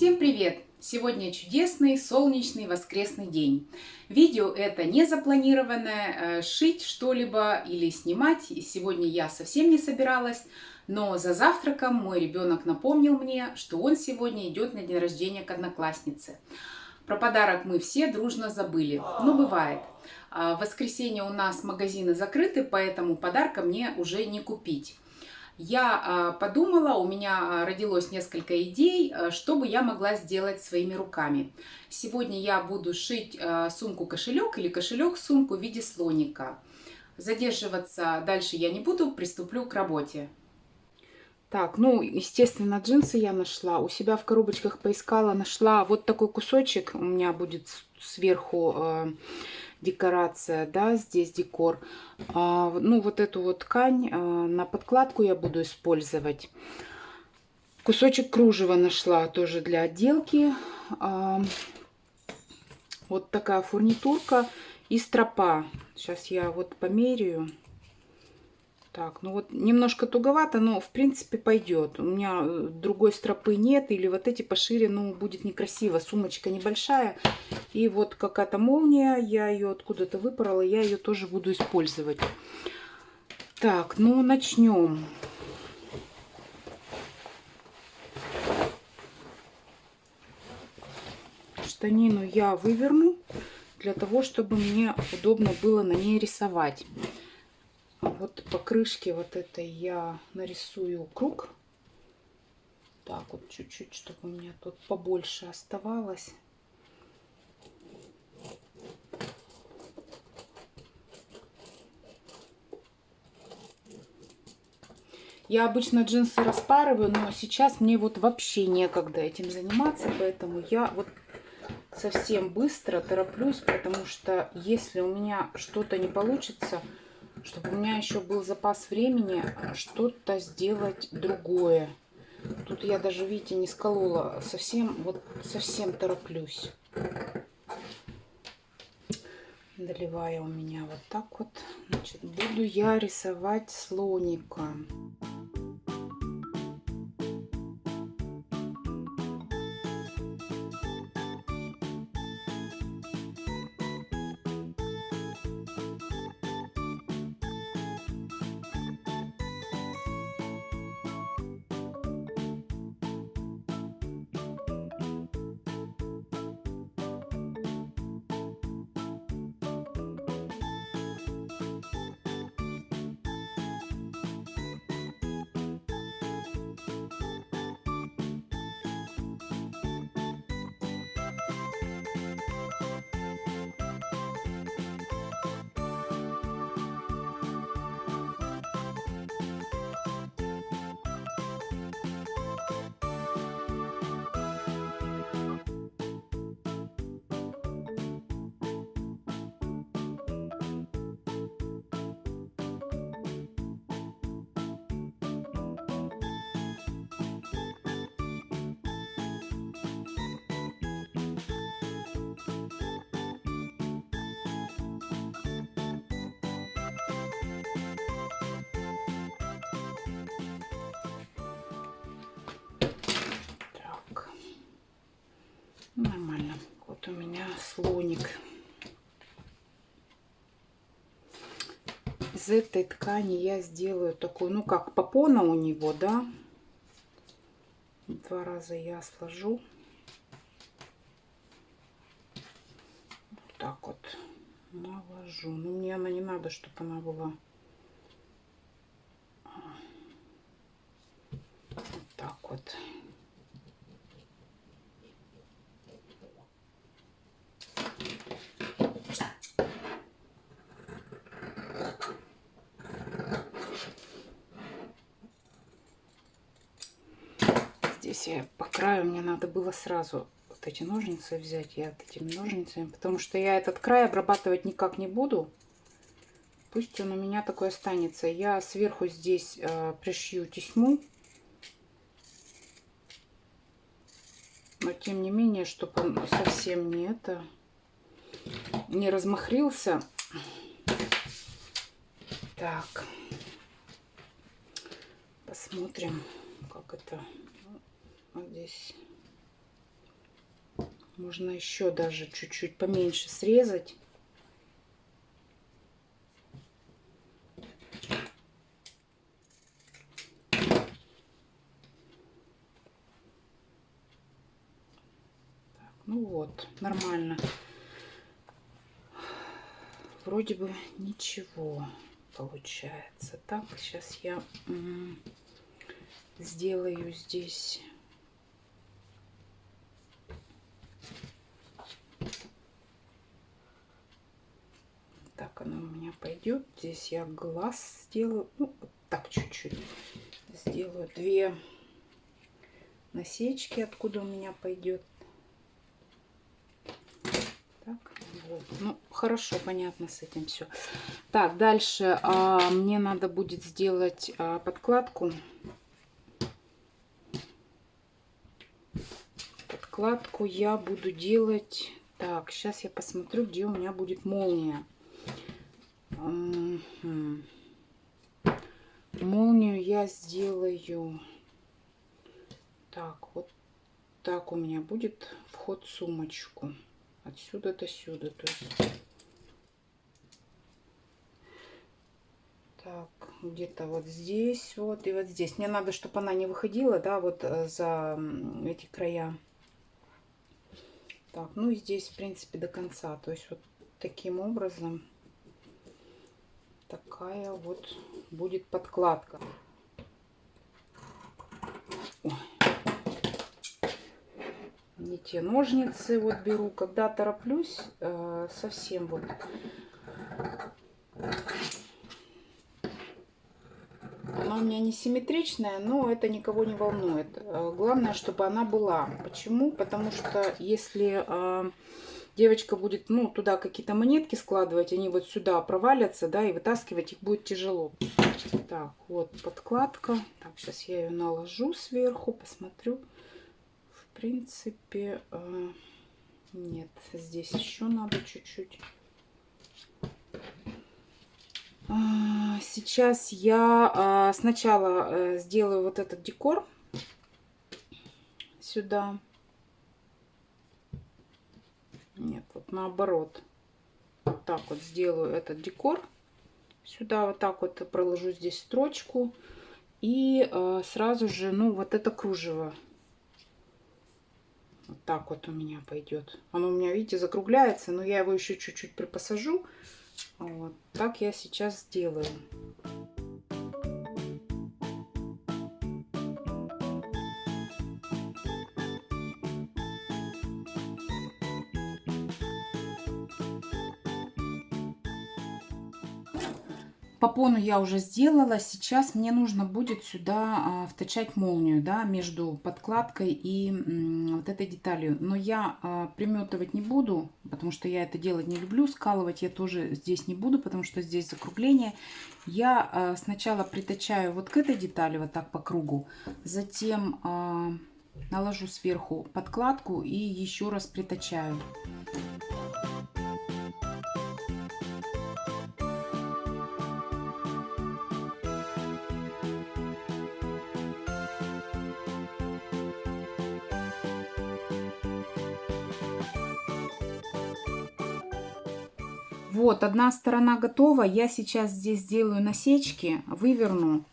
Всем привет! Сегодня чудесный солнечный воскресный день. Видео это не запланированное, шить что-либо или снимать сегодня я совсем не собиралась, но за завтраком мой ребенок напомнил мне, что он сегодня идет на день рождения к однокласснице. Про подарок мы все дружно забыли, но бывает. В воскресенье у нас магазины закрыты, поэтому подарка мне уже не купить. Я подумала, у меня родилось несколько идей, что бы я могла сделать своими руками. Сегодня я буду шить сумку-кошелек или кошелек-сумку в виде слоника. Задерживаться дальше я не буду, приступлю к работе. Так, ну, естественно, джинсы я нашла. У себя в коробочках поискала, нашла вот такой кусочек. У меня будет сверху декорация, да, здесь декор. Ну, вот эту вот ткань на подкладку я буду использовать. Кусочек кружева нашла тоже для отделки. Вот такая фурнитурка и стропа. Сейчас я вот померяю. Так, ну вот немножко туговато, но в принципе пойдет. У меня другой стропы нет, или вот эти пошире, ну будет некрасиво. Сумочка небольшая. И вот какая-то молния, я ее откуда-то выпорола, я ее тоже буду использовать. Так, ну начнем. Штанину я выверну, для того, чтобы мне удобно было на ней рисовать. Вот по крышке вот этой я нарисую круг. Так вот чуть-чуть, чтобы у меня тут побольше оставалось. Я обычно джинсы распарываю, но сейчас мне вот вообще некогда этим заниматься, поэтому я вот совсем быстро тороплюсь, потому что если у меня что-то не получится, чтобы у меня еще был запас времени что-то сделать другое. Тут я даже, видите, не сколола, совсем, вот совсем тороплюсь. Доливая у меня вот так вот, значит, буду я рисовать слоника. Нормально. Вот у меня слоник. Из этой ткани я сделаю такую, ну как попона у него, да. Два раза я сложу. Вот так вот наложу. Но мне она не надо, чтобы она была вот так вот. Здесь я по краю, мне надо было сразу вот эти ножницы взять. Я этими ножницами, потому что я этот край обрабатывать никак не буду. Пусть он у меня такой останется. Я сверху здесь пришью тесьму. Но тем не менее, чтобы он совсем не размахрился. Так. Посмотрим, как это вот здесь. Можно еще даже чуть-чуть поменьше срезать. Так, ну вот, нормально. Вроде бы ничего получается. Так, сейчас я сделаю здесь. Так оно у меня пойдет. Здесь я глаз сделаю. Ну, вот так чуть-чуть. Сделаю 2 насечки, откуда у меня пойдет. Так, вот. Ну, хорошо, понятно с этим все. Так, дальше мне надо будет сделать подкладку. Подкладку я буду делать. Так, сейчас я посмотрю, где у меня будет молния. Молнию я сделаю. Так, вот так у меня будет вход в сумочку. Отсюда до сюда. То есть. Так, где-то вот здесь вот и вот здесь. Мне надо, чтобы она не выходила, да, вот за эти края. Так, ну и здесь, в принципе, до конца. То есть вот таким образом такая вот будет подкладка. Ой. Не те ножницы вот беру, когда тороплюсь, совсем вот. Она у меня не симметричная, но это никого не волнует. Главное, чтобы она была. Почему? Потому что если девочка будет, ну, туда какие-то монетки складывать, они вот сюда провалятся, да, и вытаскивать их будет тяжело. Так, вот подкладка. Так, сейчас я ее наложу сверху, посмотрю. В принципе, нет, здесь еще надо чуть-чуть. Сейчас я сначала сделаю вот этот декор сюда. Нет, вот наоборот. Вот так вот сделаю этот декор. Сюда вот так вот проложу здесь строчку. И сразу же, ну, вот это кружево. Вот так вот у меня пойдет. Оно у меня, видите, закругляется, но я его еще чуть-чуть припосажу. Вот так я сейчас сделаю. Попону я уже сделала. Сейчас мне нужно будет сюда втачать молнию, да, между подкладкой и вот этой деталью. Но я приметывать не буду, потому что я это делать не люблю. Скалывать я тоже здесь не буду, потому что здесь закругление. Я сначала притачаю вот к этой детали вот так по кругу. Затем наложу сверху подкладку и еще раз притачаю. Вот, одна сторона готова. Я сейчас здесь сделаю насечки, выверну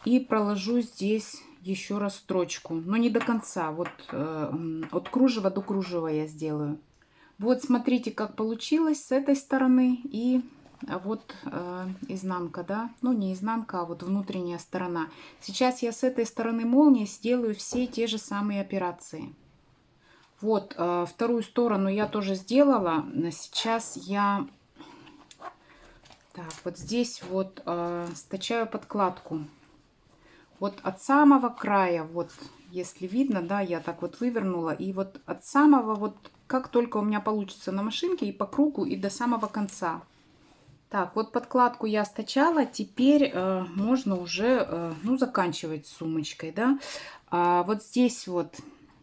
и проложу здесь еще раз строчку. Но не до конца. Вот от кружева до кружева я сделаю. Вот, смотрите, как получилось с этой стороны. И вот изнанка, да. Ну, не изнанка, а вот внутренняя сторона. Сейчас я с этой стороны молнии сделаю все те же самые операции. Вот, вторую сторону я тоже сделала. Сейчас я... Так, вот здесь вот стачаю подкладку. Вот от самого края, вот, если видно, да, я так вот вывернула. И вот от самого, вот, как только у меня получится на машинке, и по кругу, и до самого конца. Так, вот подкладку я стачала. Теперь можно уже, ну, заканчивать сумочкой, да. Вот здесь вот,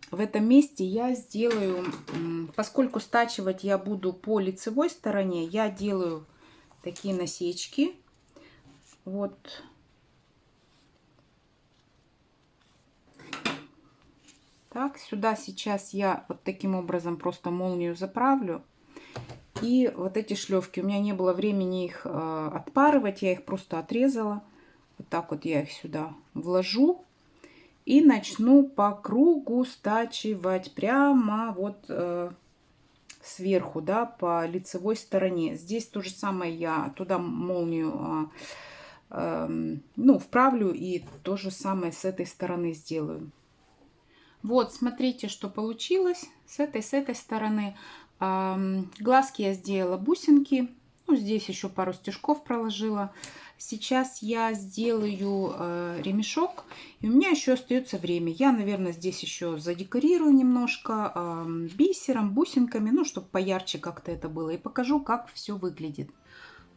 в этом месте я сделаю, поскольку стачивать я буду по лицевой стороне, я делаю такие насечки. Вот. Так, сюда сейчас я вот таким образом просто молнию заправлю. И вот эти шлёвки, у меня не было времени их отпарывать, я их просто отрезала. Вот так вот я их сюда вложу и начну по кругу стачивать прямо вот сверху, да, по лицевой стороне. Здесь то же самое, я туда молнию ну, вправлю и то же самое с этой стороны сделаю. Вот, смотрите, что получилось с этой стороны. Глазки я сделала бусинки. Ну, здесь еще пару стежков проложила. Сейчас я сделаю ремешок. И у меня еще остается время. Я, наверное, здесь еще задекорирую немножко бисером, бусинками. Ну, чтобы поярче как-то это было. И покажу, как все выглядит.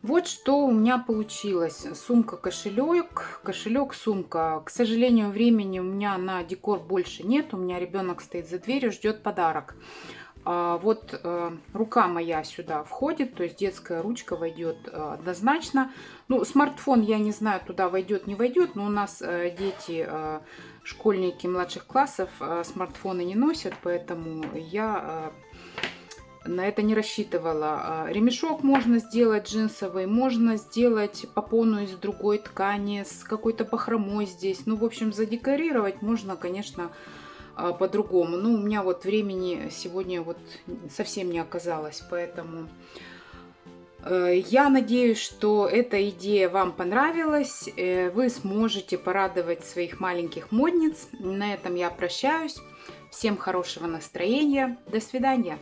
Вот что у меня получилось. Сумка-кошелек, кошелек-сумка. К сожалению, времени у меня на декор больше нет. У меня ребенок стоит за дверью, ждет подарок. Вот рука моя сюда входит, то есть детская ручка войдет однозначно. Ну, смартфон, я не знаю, туда войдет, не войдет, но у нас дети, школьники младших классов смартфоны не носят, поэтому я на это не рассчитывала. Ремешок можно сделать джинсовый, можно сделать попону из другой ткани с какой-то бахромой здесь. Ну, в общем, задекорировать можно, конечно, по-другому. Но у меня вот времени сегодня вот совсем не оказалось, поэтому я надеюсь, что эта идея вам понравилась. Вы сможете порадовать своих маленьких модниц. На этом я прощаюсь. Всем хорошего настроения. До свидания.